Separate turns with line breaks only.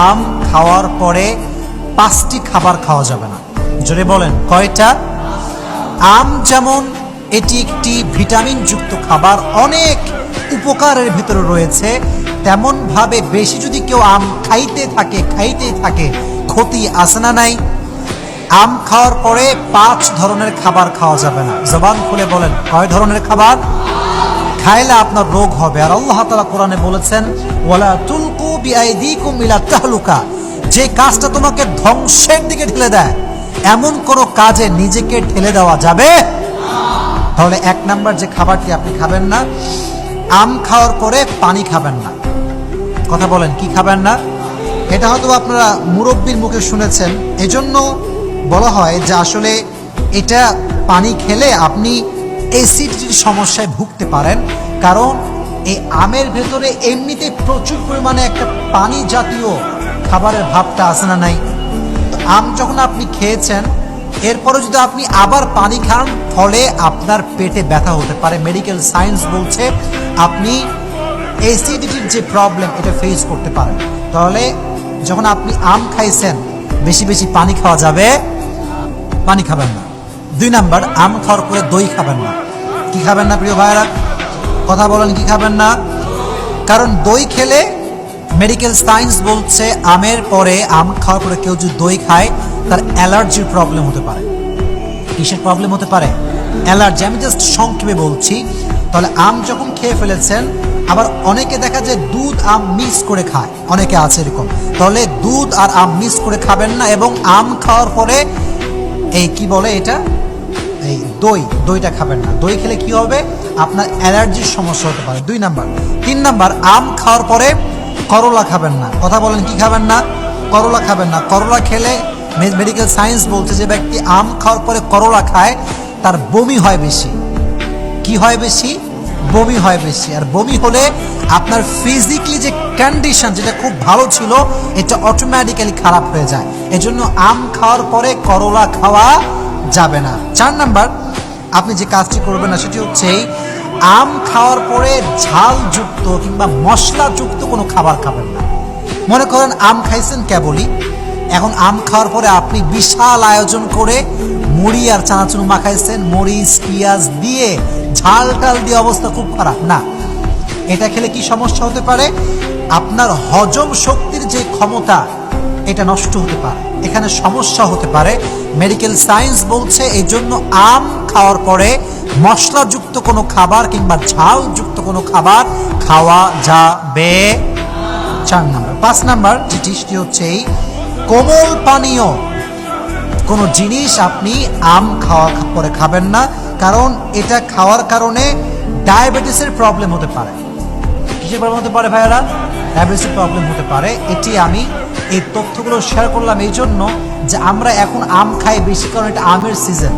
আম খাওয়ার পরে 5টি খাবার খাওয়া যাবে না। জোরে বলেন কয়টা? আম যেমন এটি একটি ভিটামিন যুক্ত খাবার, অনেক উপকারের ভিতরে রয়েছে, তেমন ভাবে বেশি যদি কেউ আম খাইতেই থাকে ক্ষতি আছে না নাই? আম খাওয়ার পরে 5 ধরনের খাবার খাওয়া যাবে না। জবান খুলে বলেন কয় ধরনের খাবার খাইলে আপনার রোগ হবে। আর আল্লাহ তাআলা কোরআনে বলেছেন, ওয়ালা তুলকু বিআইদিকুম ইলা তাহলুকা, যে কাজটা তোমাকে ধ্বংসের দিকে ঠেলে দেয় এমন কোন কাজে নিজেকে ঠেলে দেওয়া যাবে। তাহলে 1 নাম্বার যে খাবারটি আপনি খাবেন না, আম খাওয়ার পরে পানি খাবেন না। কথা বলেন কি খাবেন না? এটা হয়তো আপনারা মুরব্বীর মুখে শুনেছেন, এজন্য বলা হয় যে আসলে এটা পানি খেলে আপনি অ্যাসিডিটির সমস্যায় ভুগতে পারেন, কারণ এই আমের ভেতরে এমনিতে প্রচুর পরিমাণে একটা পানি জাতীয় খাবারের ভাবটা আছে না নাই? তো আম যখন আপনি খেয়েছেন, এরপরে যদি আপনি আবার পানি খান, ফলে আপনার পেটে ব্যথা হতে পারে। মেডিকেল সায়েন্স বলছে আপনি অ্যাসিডিটির যে প্রবলেম এটা ফেস করতে পারেন। তাহলে যখন আপনি আম খাইছেন, বেশি বেশি পানি খাওয়া যাবে, পানি খাবেন না। 2 নাম্বার, আম খাওয়ার পরে দই খাবেন না। কি খাবেন না প্রিয় ভাইরা? কথা বলেন কি খাবেন না? কারণ দই খেলে মেডিকেল সায়েন্স বলছে আমের পরে, আম খাওয়ার পরে কেউ যদি দই খায় তার অ্যালার্জির প্রবলেম হতে পারে। কিসের প্রবলেম হতে পারে? অ্যালার্জি। আমি জাস্ট সংক্ষেপে বলছি। তাহলে আম যখন খেয়ে ফেলেছেন, আবার অনেকে দেখা যায় দুধ আম মিক্স করে খায়, অনেকে আছে এরকম। তাহলে দুধ আর আম মিক্স করে খাবেন না। এবং আম খাওয়ার পরে এই কি বলে এটা, এই দইটা খাবেন না। দই খেলে কি হবে? আপনার অ্যালার্জির সমস্যা হতে পারে। 2 নাম্বার। 3 নাম্বার, আম খাওয়ার পরে করলা খাবেন না। কথা বলেন কি খাবেন না? করলা খাবেন না। করলা খেলে মেডিকেল সায়েন্স বলছে যে ব্যক্তি আম খাওয়ার পরে করলা খায়, তার বমি হয় বেশি। কি হয় বেশি? বমি হয় বেশি। আর বমি হলে আপনার ফিজিক্যালি যে কন্ডিশন, যেটা খুব ভালো ছিল, এটা অটোমেটিক্যালি খারাপ হয়ে যায়। এজন্য আম খাওয়ার পরে করলা খাওয়া যাবে না। 4 নাম্বার, আপনি যে কাজটি করবেন না সেটি হচ্ছে আম খাওয়ার পরে ঝালযুক্ত কিংবা মশলাযুক্ত কোনো খাবার খাবেন না। মনে করেন আম খাইছেন কেবলই, এখন আম খাওয়ার পরে আপনি বিশাল আয়োজন করে মুড়ি আর চানাচুর মাখাইছেন, মরিচ পেঁয়াজ দিয়ে ঝাল টাল দিয়ে অবস্থা খুব খারাপ না। এটা খেলে কি সমস্যা হতে পারে? আপনার হজম শক্তির যে ক্ষমতা, এটা নষ্ট হতে পারে, এখানে সমস্যা হতে পারে। মেডিকেল সায়েন্স বলছে এই জন্য আম খাওয়ার পরে মশলাযুক্ত কোনো খাবার কিংবা ঝালযুক্ত কোনো খাবার খাওয়া যাবে। 4 নাম্বার। 5 নাম্বার যেটি, সেটি হচ্ছে এই কোমল পানীয় কোনো জিনিস আপনি আম খাওয়া পরে খাবেন না, কারণ এটা খাওয়ার কারণে ডায়াবেটিসের প্রবলেম হতে পারে। কিসের প্রবলেম হতে পারে ভাইয়ারা? ডায়াবেটিসের প্রবলেম হতে পারে। এটি আমি এই তথ্যগুলো শেয়ার করলাম এই জন্য যে আমরা এখন আম খাই বেশি, কারণ এটা আমের সিজন।